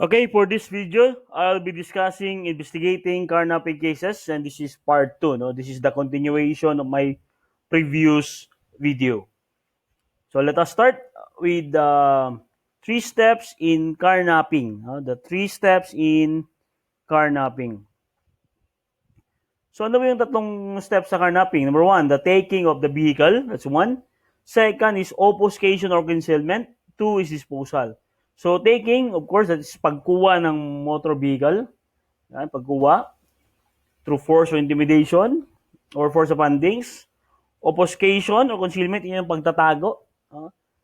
Okay, for this video, I'll be discussing investigating carnapping cases, and this is part 2. No? This is the continuation of my previous video. So let us start with the 3 steps in carnapping. The 3 steps in carnapping. So ano ba yung tatlong steps sa carnapping? Number 1, the taking of the vehicle. That's 1. Second is obfuscation or concealment. 2 is disposal. So taking, of course, that is pagkuha ng motor vehicle. Yan, pagkuha through force or intimidation or force of handings. Obfuscation or concealment, yun yung pagtatago.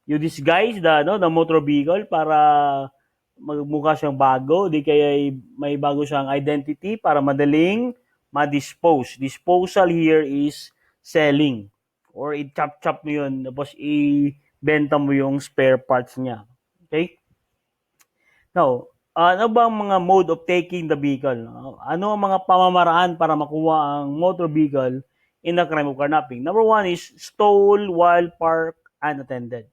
You disguise the motor vehicle para magmukha siyang bago, di kaya may bago siyang identity para madaling ma-dispose. Disposal here is selling or i-chop-chop mo yun tapos i-benta mo yung spare parts niya. Okay? Now, ano ba ang mga mode of taking the vehicle? Ano ang mga pamamaraan para makuha ang motor vehicle in the crime of carnapping? Number 1 is stole while parked unattended.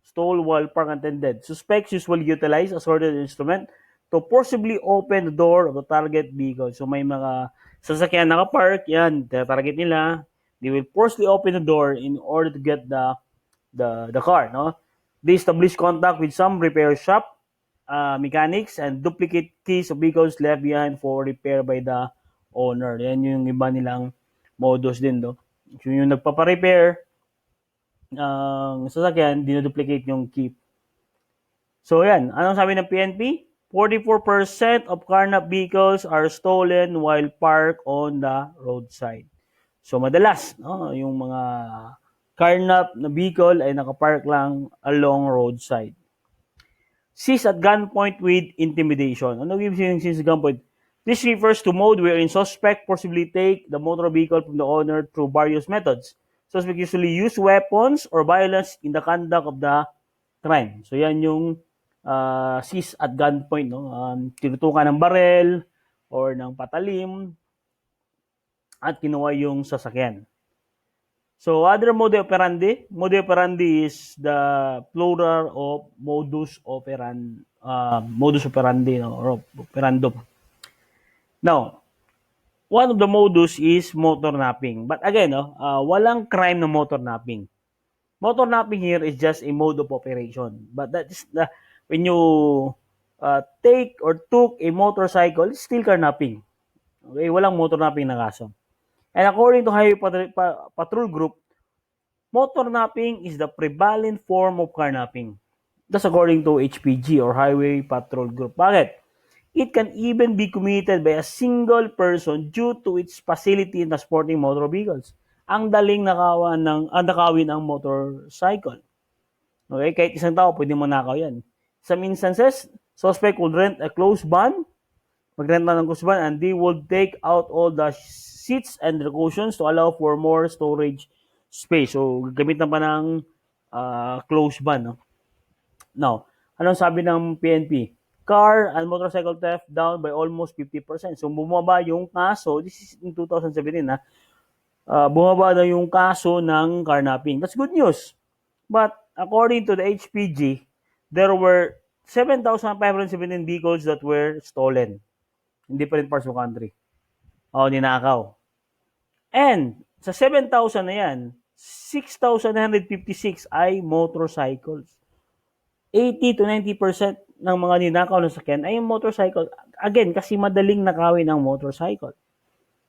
Stole while parked unattended. Suspects usually utilize a sorted instrument to forcibly open the door of the target vehicle. So may mga sasakyan nakapark, yan, target nila. They will forcibly open the door in order to get the car. No? They establish contact with some repair shop, mechanics, and duplicate keys of vehicles left behind for repair by the owner. Yan yung iba nilang modus din. No? So, yung nagpaparepair ng sasakyan, dinuduplicate yung key. So yan, anong sabi ng PNP? 44% of carnap vehicles are stolen while parked on the roadside. So madalas, no, yung mga carnap na vehicle ay nakapark lang along roadside. Seize at gunpoint with intimidation. Ano gives yung seize at gunpoint? This refers to mode wherein suspect possibly take the motor vehicle from the owner through various methods. Suspect usually use weapons or violence in the conduct of the crime. So yan yung seize at gunpoint. No? Tinutukan ng barel or ng patalim at kinuha yung sasakyan. So other mode operandi is the plural of modus operandi, or operandum. Now, one of the modus is motor napping. But again, walang crime na motor napping. Motor napping here is just a mode of operation. But that is when you take or took a motorcycle, it's still carnapping. Okay, walang motor napping na kaso. And according to Highway Patrol Group, motor napping is the prevalent form of carnapping. That's according to HPG or Highway Patrol Group. Bakit? It can even be committed by a single person due to its facility in transporting motor vehicles. Ang daling nakawin ang motorcycle. Okay, kahit isang tao pwede manakaw yan. Some instances, suspect would rent a closed van, magrent na ng closed van, and they would take out all the seats and the cushions to allow for more storage space. So, gamitan pa ng closed van. No? Now, anong sabi ng PNP? Car and motorcycle theft down by almost 50%. So, bumaba yung kaso, this is in 2017 na, bumaba na yung kaso ng carnapping. That's good news. But, according to the HPG, there were 7,517 vehicles that were stolen in different parts of the country. Ninakaw. And, sa 7,000 na yan, 6,956 ay motorcycles. 80 to 90% ng mga ninakaw na sakyan ay motorcycle. Again, kasi madaling nakawin ang motorcycle.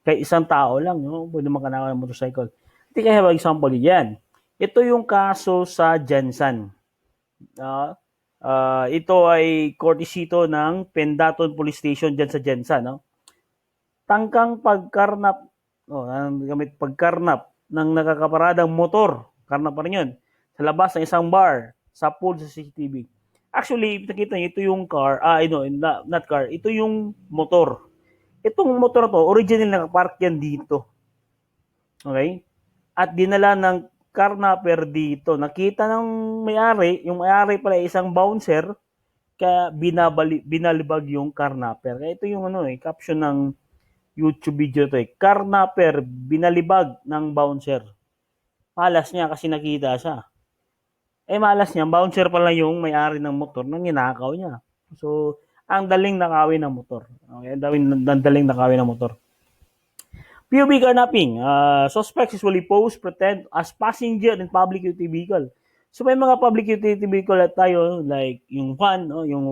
Kaya isang tao lang, no? Pwede makanakaw ng motorcycle. I think I have an example yan. Ito yung kaso sa Jensen. Ito ay courtesy ng Pendaton Police Station dyan sa Jensen. No? Tangkang pagkarnap, gamit pagkarnap ng nakakaparadang motor, karnap pa rin yun, sa labas ng isang bar, sa pool sa CCTV. Actually, nakita niyo, ito yung car, not car, ito yung motor. Itong motor to, original nakapark yan dito. Okay? At dinala ng carnapper dito. Nakita ng may-ari, yung may-ari pala isang bouncer, kaya binalibag yung carnapper. Kaya ito yung caption ng YouTube video to eh. Carnapper, binalibag ng bouncer. Malas niya kasi nakita siya. Malas niya, bouncer pala yung may-ari ng motor nang ninakaw niya. So, ang daling nakawin ng motor. Okay, ang daling nakawin ng motor. POV carnapping. Suspects usually pose, pretend as passenger in public utility vehicle. So may mga public utility vehicle at tayo, like yung van, no? Yung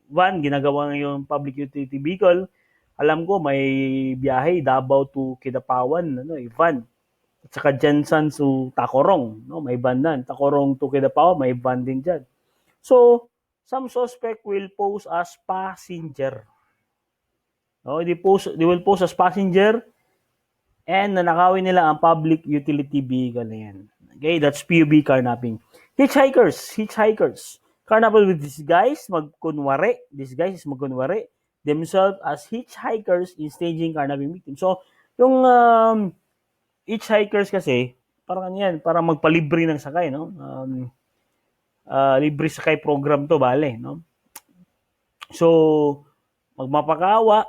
van, ginagawa yung public utility vehicle. Alam ko may biyahe Davao to Kidapawan, ano, yung van. At saka Jensen to Tacorong, no? May van din. Tacorong to Kidapawan, may van din dyan. So, some suspect will pose as passenger. No, they will pose as passenger and nanakawin nila ang public utility vehicle na yan. Okay, that's PUB carnapping. Hitchhikers. Carnapping with disguise themselves as hitchhikers in staging carnapping victims. So, yung hitchhikers kasi, parang yan, parang magpalibre ng sakay, no? Libre sakay program to, bale, no? So, magmapakawa,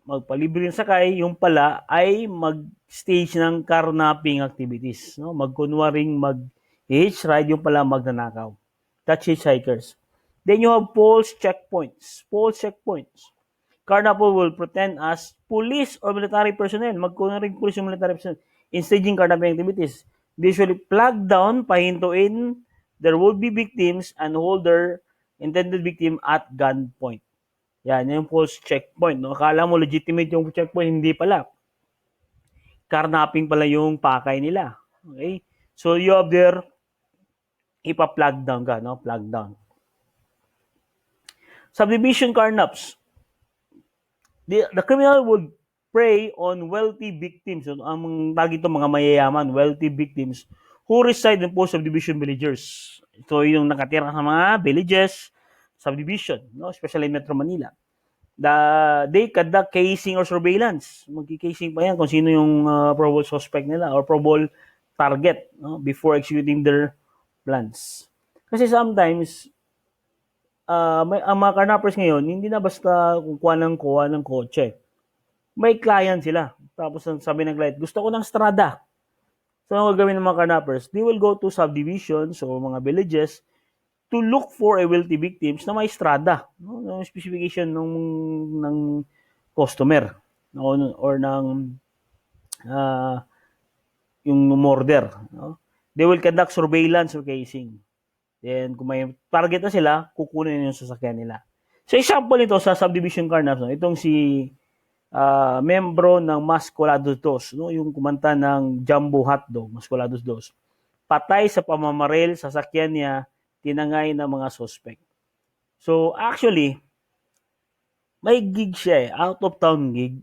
magpalibre ng sakay, yung pala ay mag-stage ng carnapping activities. No? Magkunwaring mag-hitch ride, yung pala magnanakaw. That's hitchhikers. Then you have false checkpoints. Carnapper will pretend as police or military personnel. Magkunwaring police or military personnel in staging carnapping activities. They usually flag down, pahintuin, there will be victims and hold their intended victim at gunpoint. Yan, yung false checkpoint. No? Akala mo legitimate yung checkpoint, hindi pala. Carnapping pala yung pakay nila. Okay? So, you have there, ipa-plug down ka, no? Plug down. Subdivision carnaps. The criminal would prey on wealthy victims. So, ang tawag ito mga mayayaman, wealthy victims who reside in post-subdivision villagers. So, yung nakatira sa mga villages, subdivision, no? Especially in Metro Manila. They conduct casing or surveillance. Magki-casing pa yan kung sino yung probable suspect nila or probable target, no? Before executing their plans. Kasi sometimes, ang mga carnappers ngayon, hindi na basta kuha ng kotse. May client sila. Tapos sabi ng client, gusto ko ng strada. So, ang gagawin ng mga carnappers, they will go to subdivisions or mga villages to look for a wealthy victims na may strada, no? Yung specification ng customer, no? Or ng yung murder, no? They will conduct surveillance or casing. Then kung may target na sila, kukunin yung sasakyan nila. So example nito sa subdivision carnaps, no? Itong si membro ng Mascolados 2, no? Yung kumanta ng Jumbo Hotdog, Mascolados 2. Patay sa pamamaril sa sasakyan niya, tinangay ng mga suspect. So, actually, may gig siya out of town gig.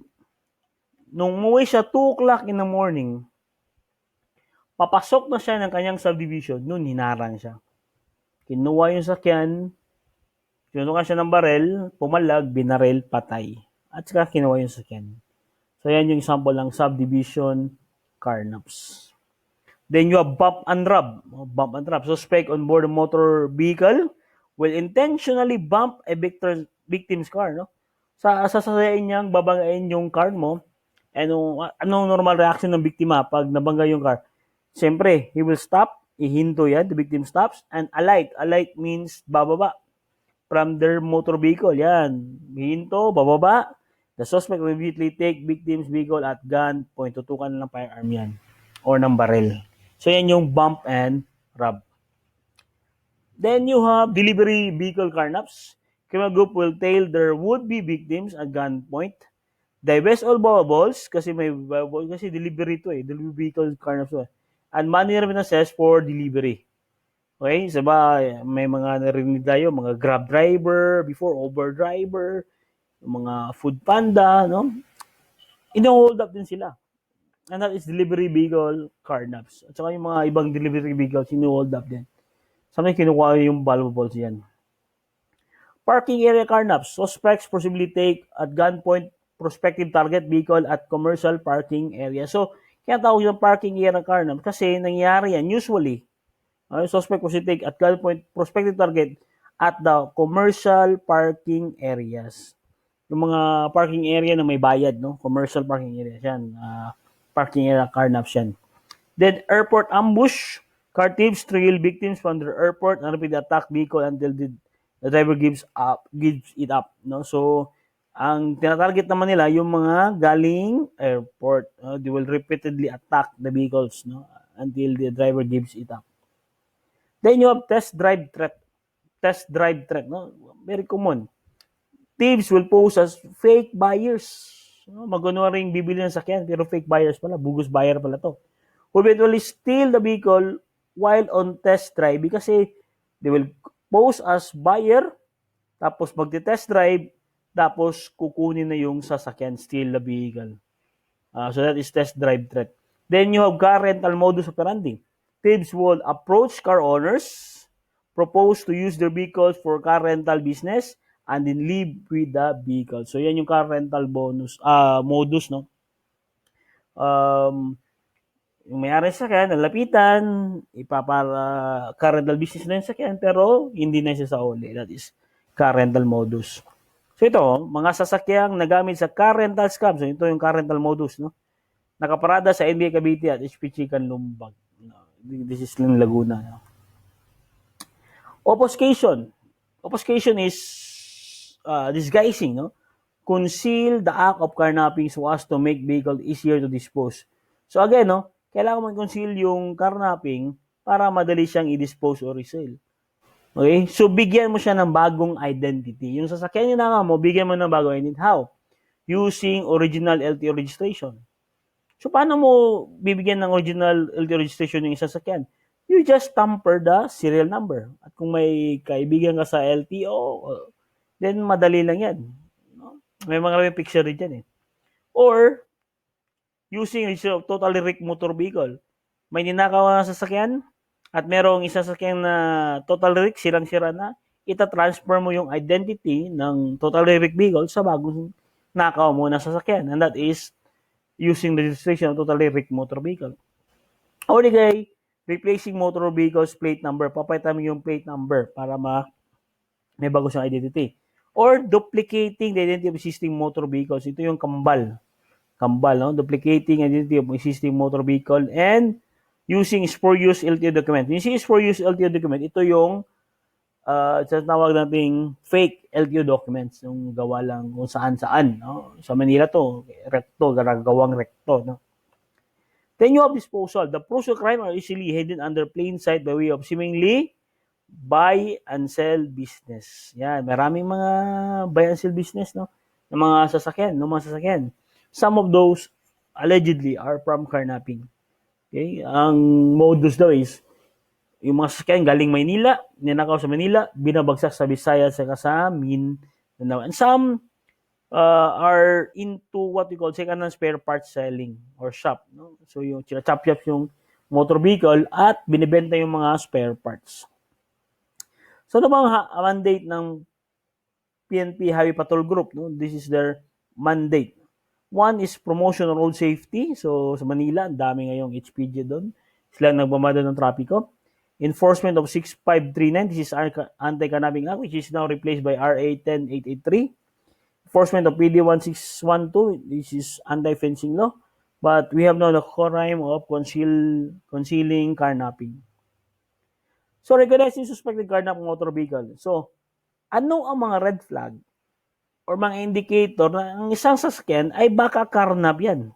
Nung umuwi siya 2 o'clock in the morning, papasok na siya ng kanyang subdivision, noon hinarang siya. Kinuha yung sakyan, kinuha siya ng barel, pumalag, binarel, patay. At saka kinuha yung sakyan. So, yan yung example ng subdivision carnaps. Then you have bump and rub. Suspect on board a motor vehicle will intentionally bump a victim's car. No? Sasasayain niyang babanggain yung car mo. Anong normal reaction ng biktima pag nabangga yung car? Siyempre, he will stop. Ihinto yan. The victim stops. And alight. Alight means bababa from their motor vehicle. Yan. Ihinto, bababa. The suspect will immediately take victim's vehicle at gunpoint. Tutukan ng firearm yan. Or ng barrel. So, yan yung bump and rub. Then, you have delivery vehicle carnaps. Criminal group will tail their would-be victims at gunpoint. Divest all valuables, kasi delivery to delivery vehicle carnaps to. And money remittances for delivery. Okay? Saba, may mga narinig tayo, mga Grab driver, before Uber driver, mga food panda, no? Ino-hold up din sila. And that is delivery vehicle carnaps. At saka yung mga ibang delivery vehicles, sinu-hold up din. Sometimes kinukuha yung valuables yan. Parking area carnaps. Suspects possibly take at gunpoint prospective target vehicle at commercial parking area. So, kaya tawag yung parking area carnaps kasi nangyayari yan usually. Suspect possibly take at gunpoint prospective target at the commercial parking areas. Yung mga parking area na may bayad, no? Commercial parking areas yan. Parking area carnaps yan. Then, airport ambush. Car thieves trail victims from their airport and repeat attack vehicle until the driver gives it up, no? So ang tinatarget naman nila yung mga galing airport. They will repeatedly attack the vehicles, no, until the driver gives it up. Then you have test drive threat. Test drive threat, no? Very common. Thieves will pose as fake buyers. No? Magunwaring bibili ng sakyan pero fake buyers pala, bogus buyer pala to. Who eventually steal the vehicle while on test drive kasi they will pose as buyer, tapos magte-test drive, tapos kukunin na yung sasakyan, steal the vehicle. So that is test drive threat. Then you have car rental modus operandi. Thieves will approach car owners, propose to use their vehicles for car rental business, and then leave with the vehicle. So yan yung car rental modus, no? Yung may-ari sa sakyan, nalapitan, ipapara car rental business na yung sakyan, pero hindi na siya sa uli. That is car rental modus. So ito, mga sasakyang nagamit sa car rental scam. So ito yung car rental modus, no? Nakaparada sa NBA Cavite at HPG Canlumbag. This is in Laguna. No? Obfuscation. Obfuscation is disguising, no? Conceal the act of carnapping so as to make vehicle easier to dispose. So again, no, kailangan mo conceal yung carnapping para madali siyang i-dispose or resell. Okay? So bigyan mo siya ng bagong identity. Yung sasakyan niya mo, bigyan mo ng bagong identity. How? Using original LTO registration. So, paano mo bibigyan ng original LTO registration yung sasakyan? You just tamper the serial number. At kung may kaibigan ka sa LTO, then madali lang yan. No? May mga picture rin dyan eh. Or, using totally wrecked motor vehicle. May ninakaw na sasakyan at merong isang sasakyan na totally wrecked, sirang-sira na, ita-transfer mo yung identity ng totally wrecked vehicle sa bagong nakaw mo na sasakyan. And that is using the registration of totally wrecked motor vehicle. O di kay, replacing motor vehicle's plate number. Papalitan mo yung plate number para may bago siyang identity. Or duplicating the identity of existing motor vehicles. Ito yung kambal. Kambal, no? Duplicating identity of existing motor vehicle and using spurious LTO document. Yung spurious LTO document, ito yung tawag nating fake LTO documents, yung gawa lang kung saan-saan, no? Sa Manila to, recto, gawang recto, no? Then you have disposal. The proofs of crime are easily hidden under plain sight by way of seemingly buy and sell business. Yan, maraming mga buy and sell business, no? Ng mga sasakyan. Some of those allegedly are from carnapping. Okay? Ang modus daw is yung mga sasakyan galing Maynila, ninakaw sa Manila, binabagsak sa Visayas at sa Mindanao. And some are into what we call second-hand spare parts selling or shop. No? So yung chop-chop yung motor vehicle at binibenta yung mga spare parts. So ano bang mandate ng PNP Highway Patrol Group? No? This is their mandate. One is promotional road safety. So sa Manila, ang dami ngayong HPG doon. Sila nagmamada ng trapiko. Enforcement of 6539, this is Anti-Carnapping Act, which is now replaced by RA 10883. Enforcement of PD 1612, this is Anti-Fencing Law. But we have now the crime of concealing carnapping. So, recognizing suspected carnap motor vehicle. So, ano ang mga red flag or mga indicator na ang isang sasakyan ay baka carnap yan?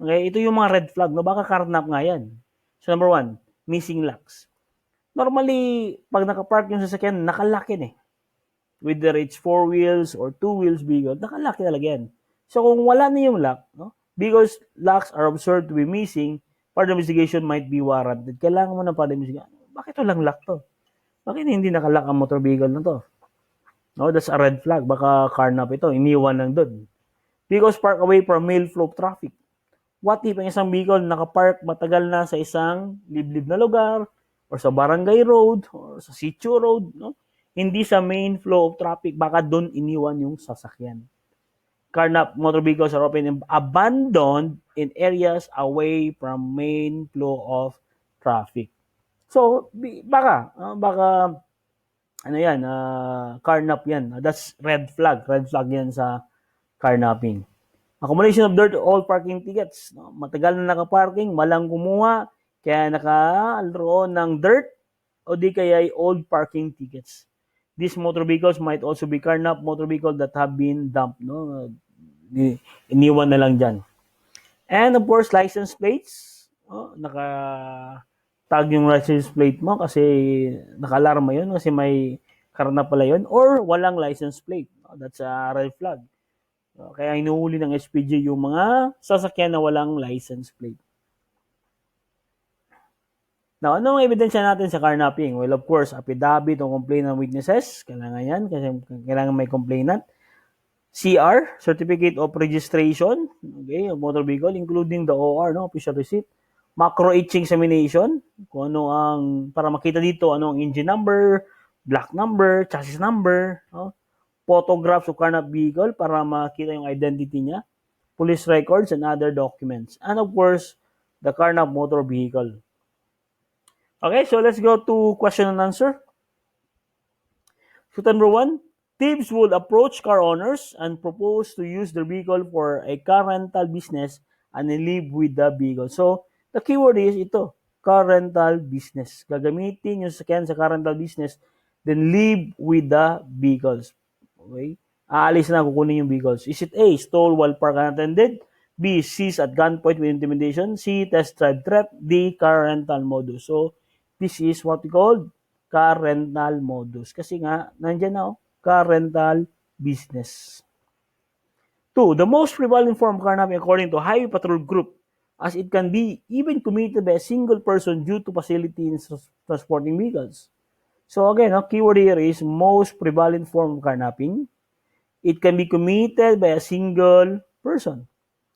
Okay, ito yung mga red flag, no? Baka carnap nga yan. So, number one, missing locks. Normally, pag nakapark yung sasakyan, nakalock yan eh. Whether it's 4 wheels or 2 wheels vehicle, nakalock talaga yan. So kung wala na yung lock, no? Because locks are observed to be missing, further investigation might be warranted. Kailangan mo na further investigation. Bakit walang lock to? Bakit hindi nakalock ang motor vehicle na to? No, that's a red flag. Baka carnap ito. Iniwan lang doon. Because park away from mail flow traffic. What if ang isang vehicle nakapark matagal na sa isang liblib na lugar or sa barangay road or sa sitio road, no? Hindi sa main flow of traffic, baka doon iniwan yung sasakyan. Carnap motor vehicles are often abandoned in areas away from main flow of traffic. So, baka ano yan, carnap yan. That's red flag. Red flag yan sa carnapping. Accumulation of dirt, all parking tickets. No? Matagal na nakaparking, malang kumuha, kaya nakaroon ng dirt, o di kaya ay old parking tickets. These motor vehicles might also be carnap motor vehicle that have been dumped, no? Iniwan na lang dyan. And of course, license plates. Oh, naka-tag yung license plate mo kasi naka-alarma yun kasi may karna pala yun. Or walang license plate. Oh, that's a red flag. Kaya hinuhuli ng HPG yung mga sasakyan na walang license plate. Now, anong ebidensya natin sa carnapping? Well, of course, affidavit o complaint ng witnesses. Kailangan yan kasi kailangan may complainant. CR, Certificate of Registration, okay, of motor vehicle, including the OR, no, official receipt. Macro etching examination, kung ano ang, para makita dito, ano ang engine number, block number, chassis number, no? Photographs of carnap vehicle para makita yung identity niya, police records and other documents. And of course, the carnap motor vehicle. Okay, so let's go to question and answer. So number 1, thieves would approach car owners and propose to use their vehicle for a car rental business and then leave with the vehicle. So, the keyword is ito, car rental business. Gagamitin yung sasakyan sa car rental business, then leave with the vehicles. Okay? Aalis na, kukunin yung vehicles. Is it A, stole while parked unattended? B, seize at gunpoint with intimidation? C, test drive threat? D, car rental modus. So, this is what we call car rental modus. Kasi nga, nandiyan na, car rental business. 2, the most prevalent form of carnapping according to Highway Patrol Group, as it can be even committed by a single person due to facility in transporting vehicles. So again, keyword here is most prevalent form of carnapping. It can be committed by a single person.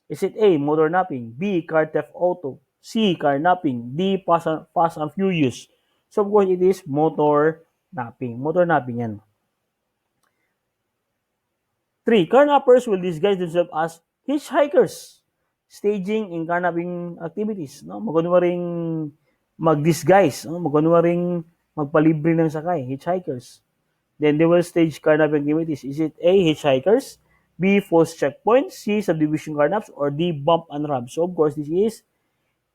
Is it A, motor napping? B, car theft auto? C, carnapping? D, fast and furious? So of course, it is motor napping. Motor napping yan. 3, carnappers will disguise themselves as hitchhikers, staging in carnapping activities. No? Magkunwaring mag-disguise, no? Magkunwaring magpalibre ng sakay, hitchhikers. Then they will stage carnapping activities. Is it A, hitchhikers, B, false checkpoints, C, subdivision carnaps, or D, bump and rub? So of course, this is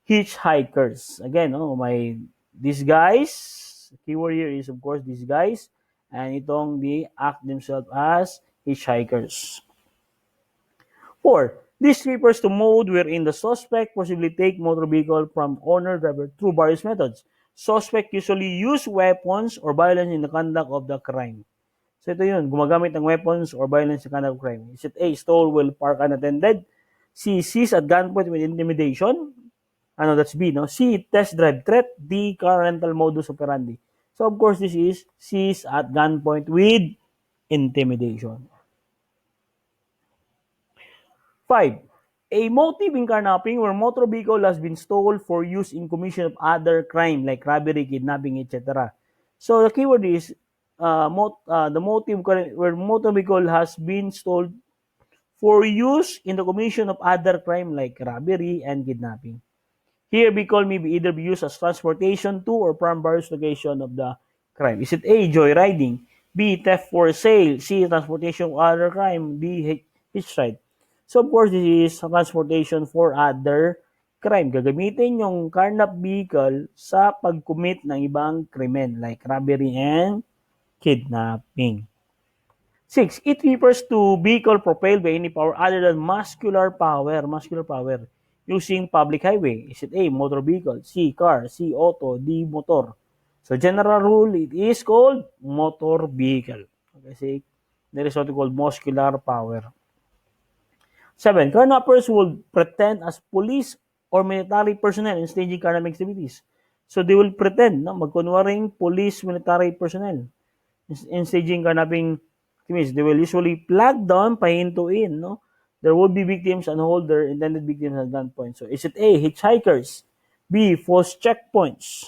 hitchhikers. Again, may disguise. Keyword here is of course disguise. And itong they act themselves as hitchhikers. 4, this refers to mode wherein the suspect possibly take motor vehicle from owner driver through various methods. Suspect usually use weapons or violence in the conduct of the crime. So ito yun, gumagamit ng weapons or violence in the conduct of crime. Is it A, stole while parked unattended? C, seize at gunpoint with intimidation? That's B, no? C, test drive threat? D, car rental modus operandi? So of course, this is seize at gunpoint with intimidation. 5, a motive in carnapping where motor vehicle has been stolen for use in commission of other crime like robbery, kidnapping, etc. So the keyword is the motive where motor vehicle has been stolen for use in the commission of other crime like robbery and kidnapping. Here, vehicle may be either be used as transportation to or from various locations of the crime. Is it A, joyriding? B, theft for sale? C, transportation of other crime? D, hitchhike? So, of course, this is transportation for other crime. Gagamitin yung carnap vehicle sa pag-commit ng ibang krimen like robbery and kidnapping. 6, it refers to vehicle propelled by any power other than muscular power. Muscular power. Using public highway. Is it A, motor vehicle? C, car? C, auto? D, motor? So, general rule, it is called motor vehicle. Okay, see, there is what we call muscular power. 7, carnappers will pretend as police or military personnel in staging carnapping activities. So, they will pretend, no, magkunwaring police, military personnel in staging carnapping activities. They will usually flag down, pahintuin, no? There will be victims and hold their intended victims at gunpoint. So, is it A, hitchhikers? B, false checkpoints?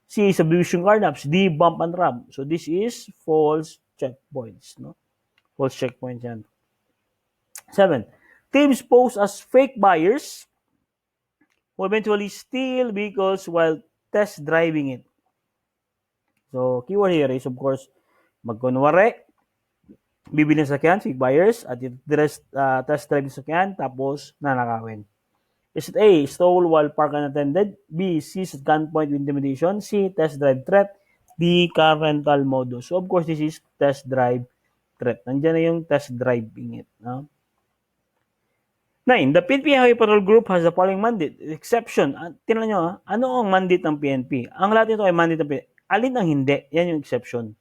C, subdivision carnaps? D, bump and rub? So, this is false checkpoints, no? False checkpoints yan. 7, thieves pose as fake buyers who eventually steal vehicles while test driving it. So, keyword here is, of course, magkunwari, bibili ng sakyan, fake buyers, at test drive ng sakyan, tapos nanakawin. Is it A, stole while parked unattended? B, seize at gunpoint with intimidation? C, test drive threat? the car rental modus. So, of course, this is test drive threat. Nandiyan na yung test driving it. No? 9. The PNP Highway Patrol Group has the following mandate. Exception. Tingnan nyo, ano ang mandate ng PNP? Ang lahat nito ay mandate ng PNP. Alin ang hindi? Yan yung exception.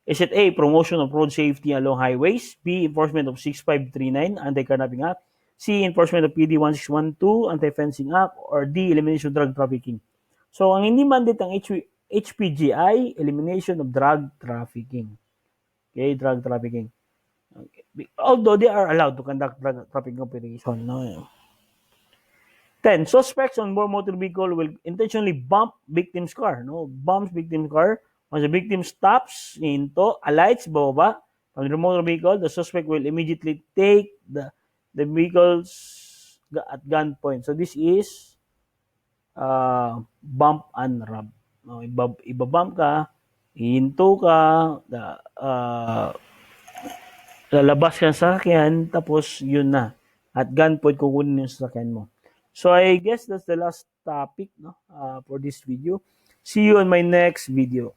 Is it A, promotion of road safety along highways? B, enforcement of 6539, Anti-Carnapping Act? C, enforcement of PD 1612, Anti-Fencing Act? Or D, elimination of drug trafficking? So, ang hindi mandate ng HPG ay elimination of drug trafficking. Okay, drug trafficking. Okay. Although they are allowed to conduct drug trafficking operation. No? 10. Suspects on board motor vehicle will intentionally bump victim's car. No? Bumps victim's car. Once the victim stops, alights, bababa from the motor vehicle, the suspect will immediately take the vehicles at gunpoint. So this is bump and rob. No? Ibabump ka, hihinto ka, lalabas ka sa sasakyan, tapos yun na. At gunpoint, kukunin yung sasakyan mo. So I guess that's the last topic, no, for this video. See you on my next video.